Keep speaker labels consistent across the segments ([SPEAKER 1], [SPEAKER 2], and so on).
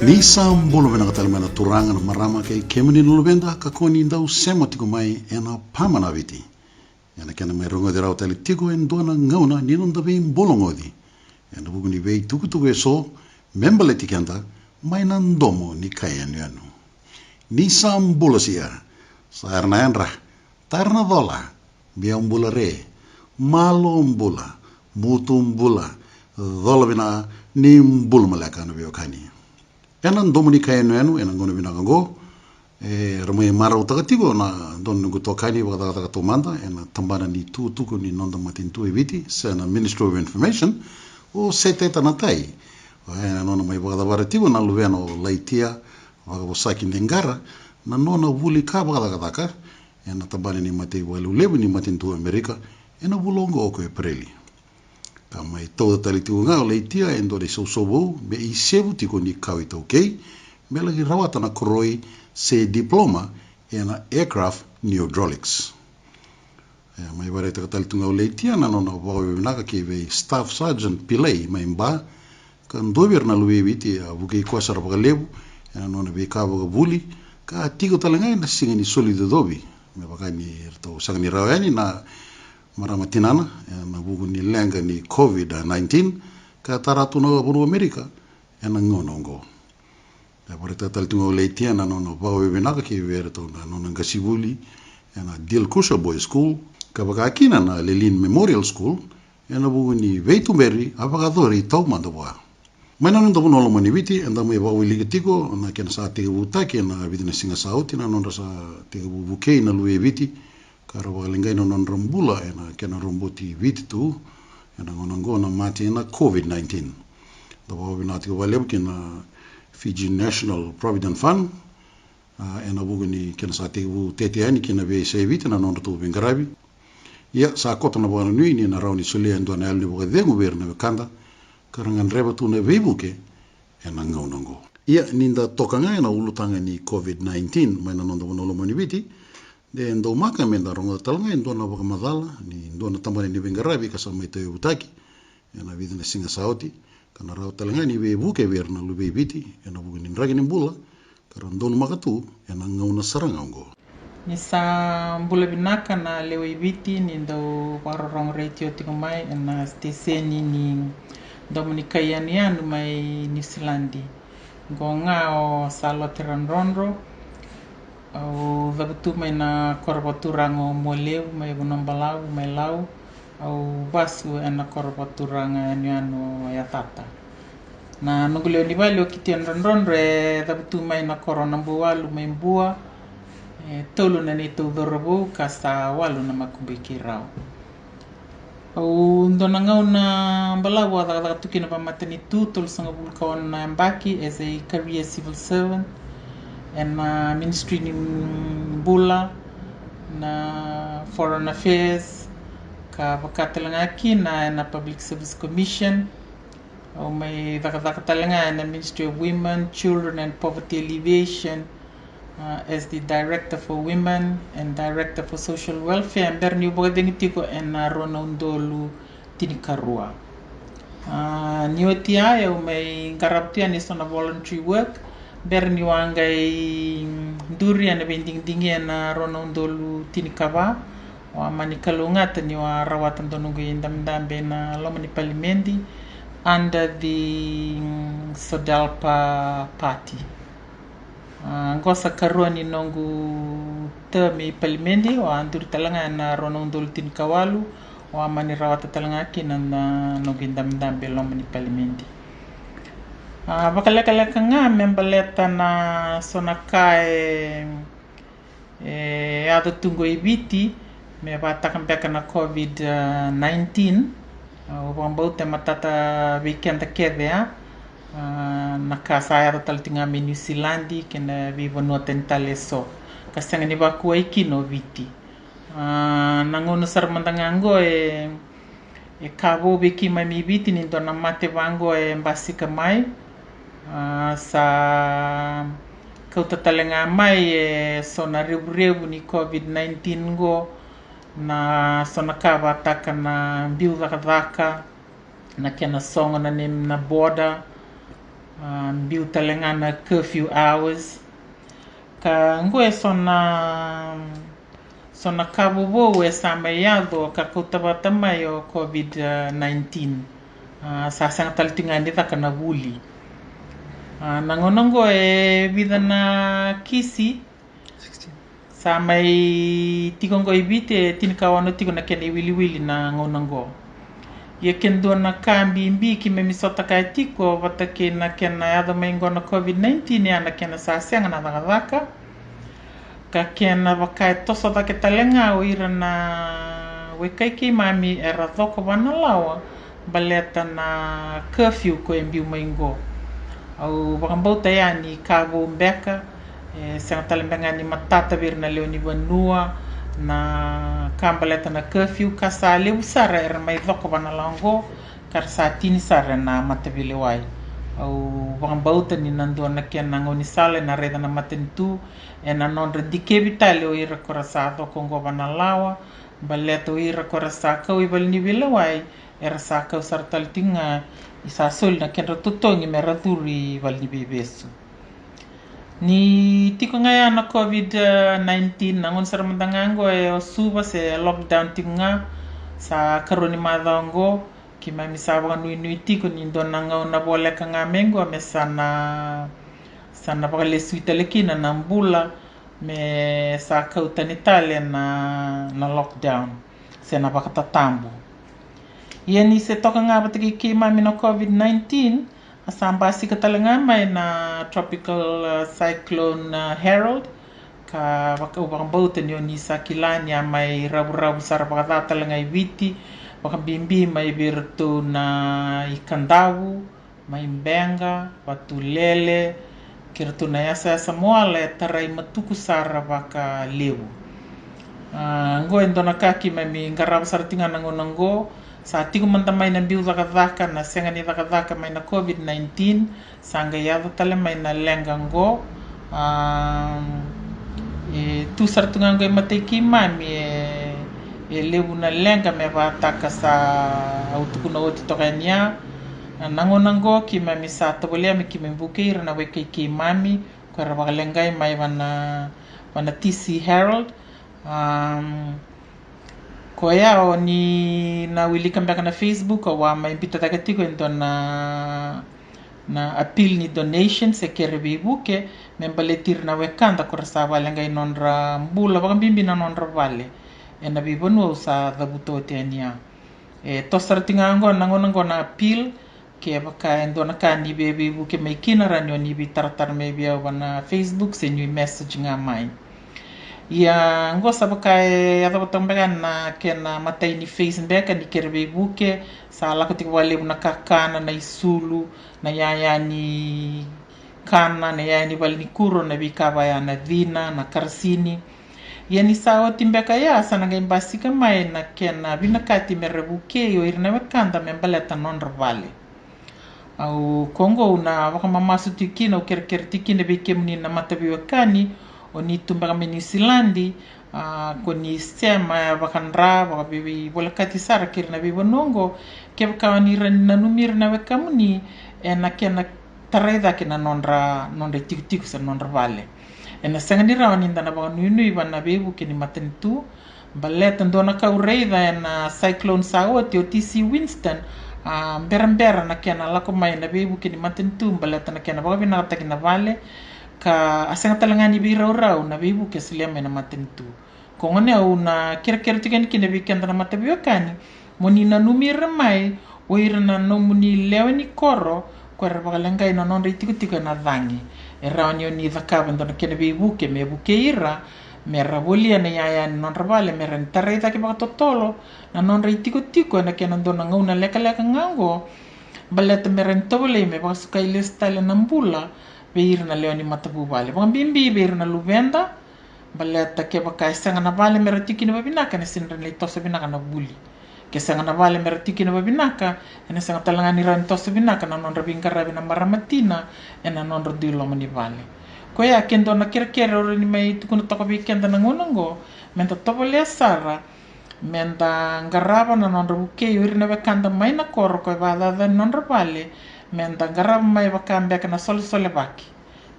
[SPEAKER 1] Ni sambolo vena katalmana turanga na marama kay kemani nulubenda kakoni ndau sema tiko mai ena pamana viti. Ena kena mai rongo de rau tali tiko en dona ngauna nino ndabe mbolongodi. Ena buku ni vei tuku so membale tikanta mai nandomo ni kaya anu. Ni sambolo sia. Saarna enra. Tarna dola. Bia umbula re. Malo umbula. Mutu umbula. Dola vina ni umbula malaka na biokani. Ena ndomo ni kaya anu ena ngono vina kango. Ramai mara utagatigo na don nungu tokani wakataka tomanda ena tambana ni tuku ni nonda matin tu eviti sa Ministry of Information o seteta na tai. Ena nona mai wakatabaratigo na luveano laitia wakabosaki nengara na nona wuli ka wakataka ena tambana ni matei walulebu ni matin tu Amerika ena wulongo oko e preli. Kama i tau talitigo ngā o leitia endo de sosobo be i sebu tiko ni kawita okay me lagi rawata na koroi se diploma ena aircraft hydraulics. Mai ware te katalitunga o leitia na nona wawe vinaka ki vei Staff Sergeant Pilei mai mba ka ndover na luwe viti a vuke i kuasara wakalebu ena nona vei ka waka vuli ka tiko talengai na singa ni solido dobi me waka ni rito sanga ni rawani na marama tinana na buku ni lenga ni COVID-19 ka taratuna o Amerika ena ngonongo. Pare tatalitunga o leitia na nona wawe vinaka ki vei to na nona ngasivuli ena Dilkusha Boys School ka wakakina na Lelin Memorial School ena buku ni Veitumberi avakadori tau mandawa. Maina nunda puno lo mani viti enda mai wawe ligatiko na kena sa tega butaki na viti na singa sauti na nonda sa tega bukei na luwe viti kara wakalingai na non rambula ena kena romboti viti tu ena ngonongo na mati ena COVID-19. Da wawe vinatiko walebu kena Fiji National Provident Fund ena buku ni kena sa tega tete ani kena vei se viti na nonda tu vingarabi. Ia sa kota na wakana nui ni na rauni solea ndua na elni wakadhengu veri na wakanda karangan reba tu na veibuke ena ngaunango. Ia ninda tokanga ena ulutanga ni COVID-19 maina nonda wanolo mani viti de ndo maka menda ronga talanga ndo na wakamadhala ni ndo na tambani ni vingarabi kasa maite utaki ena vidi na singa sauti kana rao talanga ni veibuke veri na lubei viti ena buku ni nragi ni mbula karando na makatu ena ngauna sarangaungo.
[SPEAKER 2] Ni sa mbula binaka na lewe viti ni ndo warorong ratio tikumai ena steseni ni Dominica Yanianu mai New Zealandi. Gonga o saloteran ronro au vabutu mai na korapaturango moleu mai bunombalau mai lau au basu ena korapaturanga Yanianu yatata. Na nunguleo ni wali o kitian ronro e vabutu mai na korona mbualu mai mbua tolu na ni tudorobu kasa walu na makubiki rao. Au ndona ngauna mbalawa da tukina pa matanitu tol sanga bulkawan na mbaki as a career civil servant and ministry ni bula na foreign affairs ka pakatelangaki na public service commission au mai dakatalanga na ministry of women, children and poverty alleviation as the Director for Women and Director for Social Welfare and berni ubogadengitiko en ronondolu tinikarua. Niwatia ya umay garaptia ni sona voluntary work berni wangai duri na bending-dingi en ronondolu tinikaba wa manikalungat ni wa rawatan donungu indamdambe na lomani palimendi under the Sodalpa Party. Ngosa karua ni nongu termi palimendi wa anduri talanga na ronondol tin kawalu wa mani rawata talanga kina na nogindam belom ni palimendi. Bakaleka nga membaleta na sonakae ado tungo ibiti me batakambeka na COVID-19 wambauta matata weekend kedea nakasaya taltinga mi New Zealandi kena vivo no tentale so kasanga ni bakua ikino viti nangono sarmandangango e kabo beki mai mi viti ni dona mate vango e mbasika mai sa kauta talenga mai e sona rebu ni COVID-19 go na sona kava taka na biu vaka na kena songa na nem na border Biu talengana curfew hours. Ka ngoe sona kabobo e samayado ka kutabatamay o COVID-19. Sa sanga taltingani kana buli. Nangonongo e vida na kisi sa may tikongo ibite tinkawana tiko na kene wili na ngonongo. Ye kendo na kambi mbi ki me misota ka tiko watake na kena yado maingo na COVID-19 ya na kena sa senga na vaka ka kena wakai toso da ke talenga o ira na wekai ki mami era thoko wana lawa baleta na curfew ko mbi maingo au wakambauta yani kabo mbeka senga talembenga ni matata vir na leo ni vanua na kambaleta na curfew ka sa leu sara era mai thoko wana lango kar sa tini sara na matavile wai au wakambauta ni nando na kena ngoni sale na reda na matentu na nondra dike vitale o ira kora sa thoko ngo wana lawa baleta o ira kora sa kau i valini vile wai era sa kau sartal tinga isa sol na kenra tutongi me raturi valini bebesu. Ni tiko ngaya na COVID-19 na ngon saramandangango e o suba se lockdown tinga sa karoni madhango ki mami sawa nui tiko ni ndona ngau na bole ka ngamengo me sana pakale suita lekina na mbula me sa kautan Italia na lockdown se na bakatatambo. Ieni se toka nga batiki ki mami na COVID-19 asamba si katalenga mai na tropical cyclone Harold ka wakambauta ni oni sa kilani mai rabu sara pakata talenga iviti wakambimbi mai virtu na ikandawu mai mbenga watu lele kirtu na yasa moale tarai matuku sara waka lewu ngo endona kaki mami ngarabu sara tinga nango sa tiku mantamay na biu zakadaka na senga ni zakadaka may na COVID-19 sanga yado tale may na lengango tu sartungango matay ki mami lewu na lenga me bataka sa autuku na oti tokanya nangonango ki mami sa tabolea mi ki mbukir na weke ki mami kwa rabalengay may wana TC Harold Koya o ni na wili kambaka na Facebook o wa maimbita takatiko ito na appeal ni donation se kerebi buke membaletir na wekanda korasa wale ngay nonra mbula baka bimbi na nonra wale na bibonu sa dabuto tiania tosar tingango nangonango na appeal ke baka endo na kani bebi buke may kinara ni bitartar may biya wana Facebook se new message nga mai ya ngosa bakai ya tabotong bagan na kena matai ni Facebook ni kerbe buke sala ketika wale na kakana na isulu na yaya ni kana na yaya ni bali ni kuro na bikaba ya na dina na karsini ya ni sao timbeka ya sana ngai basika mai na kena binakati merebuke yo irna wekanda membaleta non vale au kongo na wakamamasu tikina uker tikina bikemni na matabi wakani oni tumba kami New Zealandi koni sema bakanra bakabibi bolakati sara kirna bibonongo ke bakawani na numir na wekamuni na kena tareda kena nonra tik sa nonra vale na sangani rawani ndana ba nui bana bebu kini matentu balet ndona ka ureida na cyclone sao TC Winston berambera na kena lako mai na bebu kini matentu balet na kena bakabina takina vale ka asanga talangani birau na bibu ke silema na matentu kongone au na kira tikan kine bikenda na matabiokani moni na numir mai oirna no muni leweni koro kwa rabalenga ina non ritiko na dhangi erawani oni dhakaba ndo kene bibu ke me buke ira me rabolia na yaya non rabale me rentareta ke bakatotolo na non ritiko na kena ndo na ngauna leka ngango baleta me rentobole me basuka ile style na mbula beir na leoni matabu vale bimbi beir na luvenda baleta ke baka sanga na vale meratiki na babinaka na sinra na itosa binaka na buli ke sanga na vale meratiki na babinaka ena sanga talanga ni ran tosa binaka na non rabinga na maramatina ena non rodilo mani vale ko ya kendo na kira ro ni mai tukuna toka bikenda na ngonongo menta tobole sara menta ngaraba na non ruke yuri na bekanda mai na koro ko bada non vale menta garab mai wakambe kana sole baki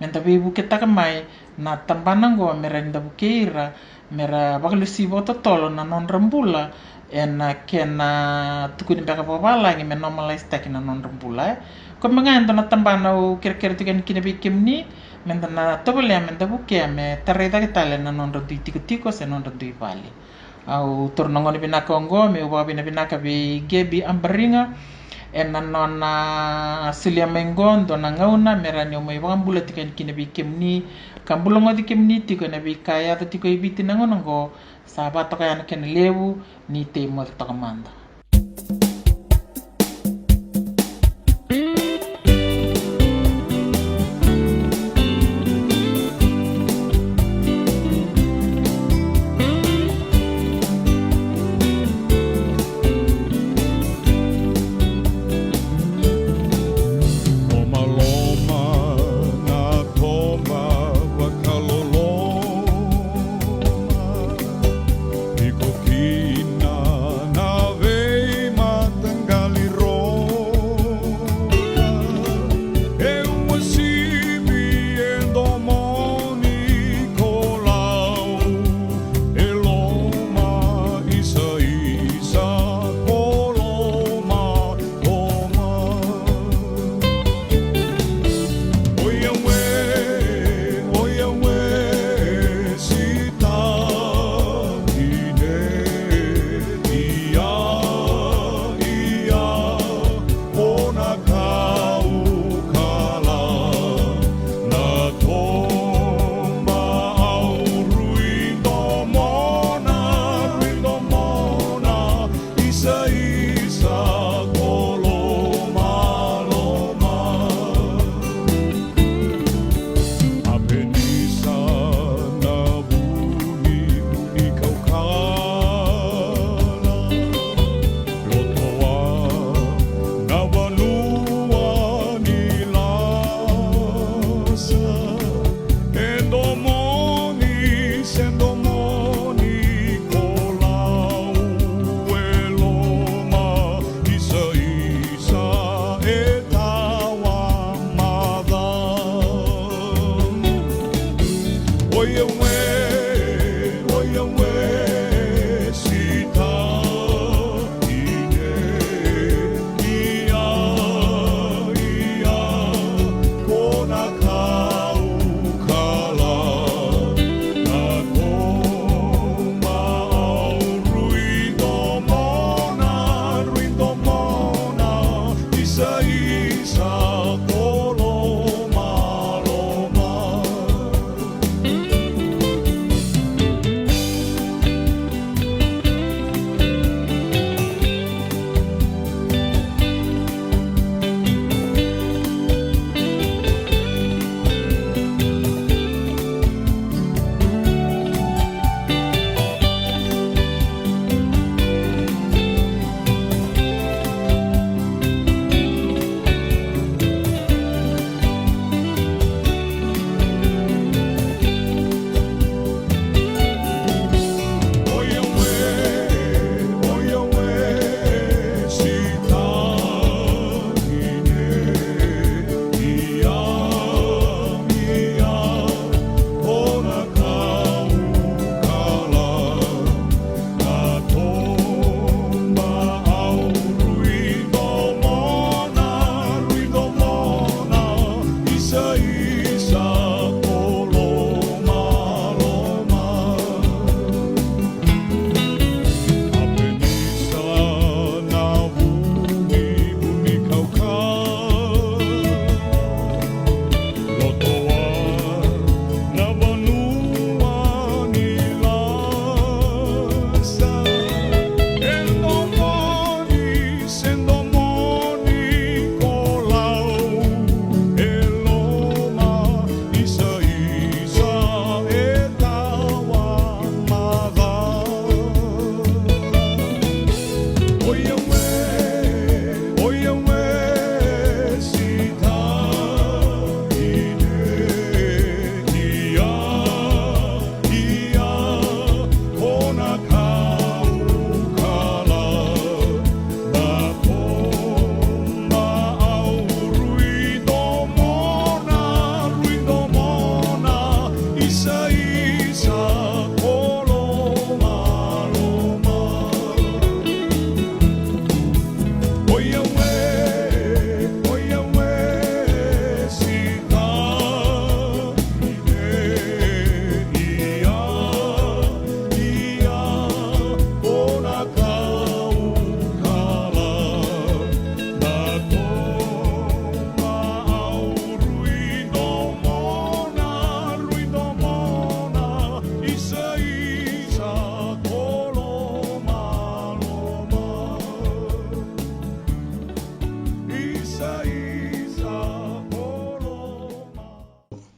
[SPEAKER 2] menta bibu ketaka mai na tambanango merenda bukeira mera bakalusi voto tolo na non rambula ena kena tukuni baka babala ngi men normalize takina non rambula ko mangando na tambana o kira tukan kina bikimni menta na tobole menta buke me tareda kitale na non rodi tiko se non rodi vali au tornongo ni binaka ongo me uba binaka bi gebi ambaringa ena nona silia mengondo na ngauna merani o mai wambula tikan kina bikimni kambulongo dikimni tiko na bikaya tiko ibiti nangonongo sabato kaya na kena lewu ni te mo takamanda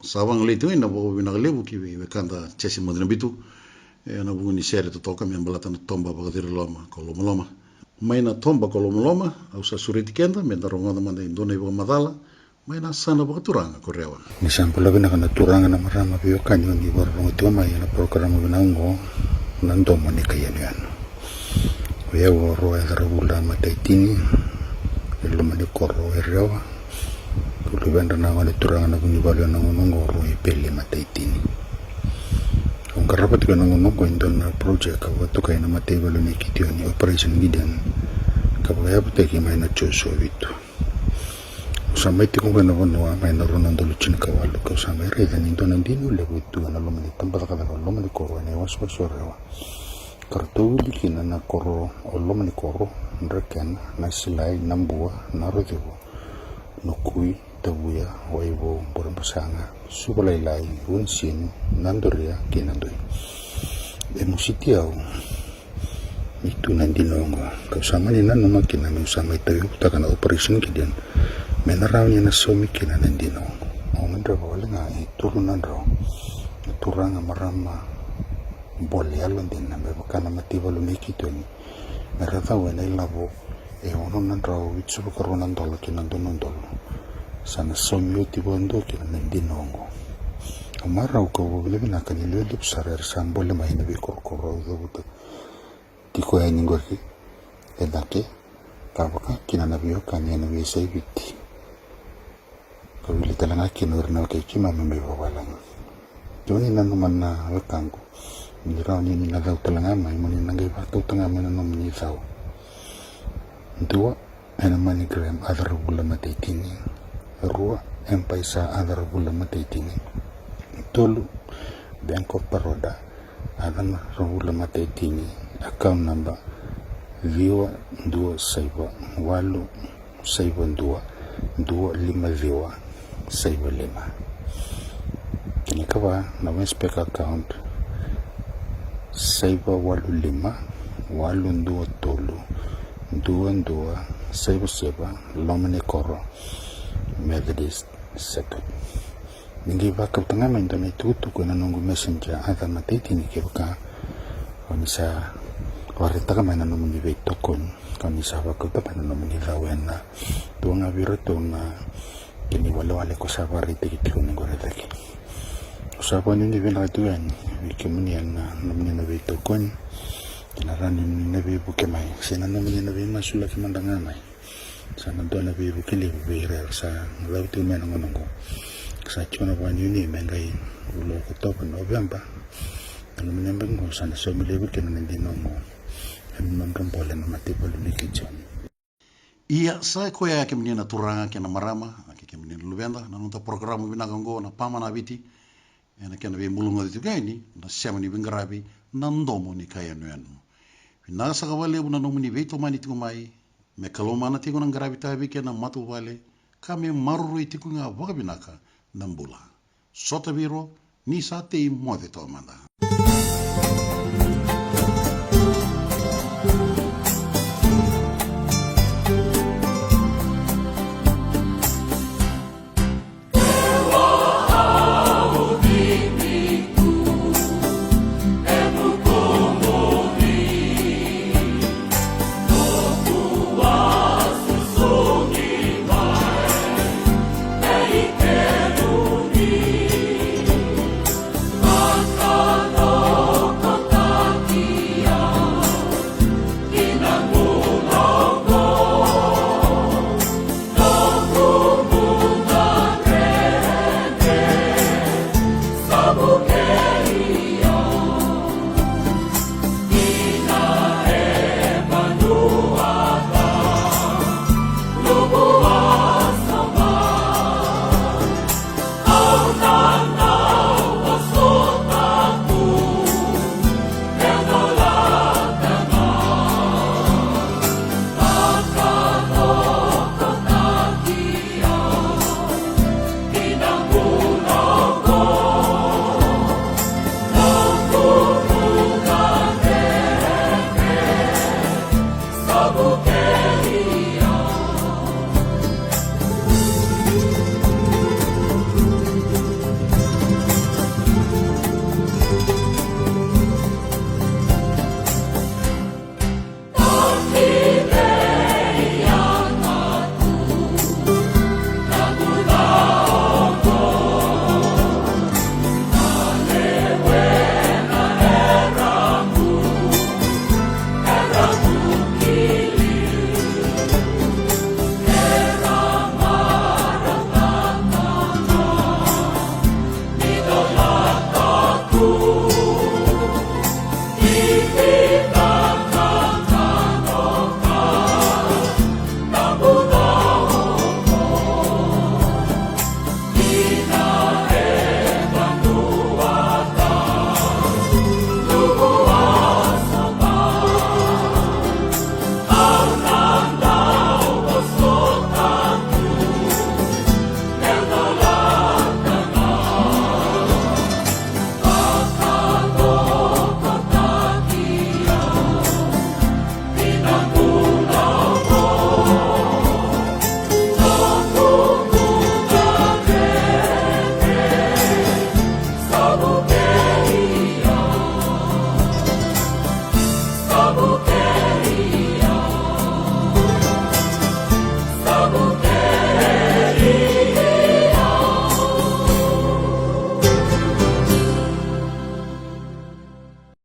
[SPEAKER 1] sawang le tu ina bo binaglebu ki we kanda chesi modina bitu na bu ni sere to toka mi ambalata na tomba ba dir loma kolomoloma mai na tomba kolomoloma au sa suriti kenda me da ronga manda indona ibo madala mai na sana ba turanga korewa
[SPEAKER 3] ni sampula bina kana turanga na marama bio kanyo ni bo ronga to mai na programa bina ngo nando moni kayani ano we wo ro e rabula mataitini lo mani korro e rewa lu benda na ngani turanga na buni balo na ngo ro e pelle mataitini un karapat ka nang ko indon project ka wato kay na matebalo ni kitioni operation gidan ka bagay pute ki may na choso bito samay ti ko na wono may na ronan doluchin ka walo ka samay redan indon andino lebo itu na lomani tambal ka na lomani koro ne waswas rewa karto wili kina na koro lomani koro ndreken na silai nambua na rodebo nokui tabuya waibo borambasanga subalailai unsin nandoria kinandoi emusitiau itu nandinongo kausama ni nanu makina me usama itayo takana operation kidian menarau ni na somi kina nandinongo omandra bolenga iturunan ro turanga marama bole alondin na me bakana matibalo mekitoni merata wena ilabo ono nandrao itsubu karonan dolo kinandonon dolo sana somyo tibondo kina nandinongo amara uko bile bina kanile lup sarer sambole mahina be korkoro do tiko ya ningo ki edake kabaka kina nabio kanya na be saibiti ko bile talanga kinurna ke kima membe bawalang joni nanu manna wekango nira ni na dau talanga mai moni nangai batu tanga mena no mni sao dua ena manigram adar bula mataitini rua empaisa adar bula mataitini tolu Bank of Baroda adan bula mataitini account number viwa 2 saiba walu saiba 2 lima viwa saiba lima kini kawa na wespek account saiba walu lima walu 2 tolu 2 saiba lomani koro Methodist Second. Ningi baka tanga men dami tutu ko nanungu messenger ada matiti ni kibuka kamisa warita ka man nanungu ni tokon kamisa baka ta man nanungu ni rawena tuanga biroto na kini wale ko sa warita kitiko ni goretaki usapa ni bina tuan wikimunian na namni na tokon kinarani ni nabi bukemai sina namni na masula kimandangamai sana dona be bukili be sa lauti men ngongo sa chona banyu ni mengai ulo ko top November anu menyambeng ko sana so mile bukin ndino mo en rompole na matipolo ni kichon
[SPEAKER 1] ia sa ko ya kemnina turanga kena marama kemnina lubenda na nunta programu binagango na pamana biti ena kena be mulungo ditu gaini na semani bingarabi na ndomo ni kayanuenu na sa kawale una nomuni veto mani tumai me kalomana tigo nang gravita bike na matu vale kame maruru itiku nga wakabinaka nambula sota biro ni sa te mode to manda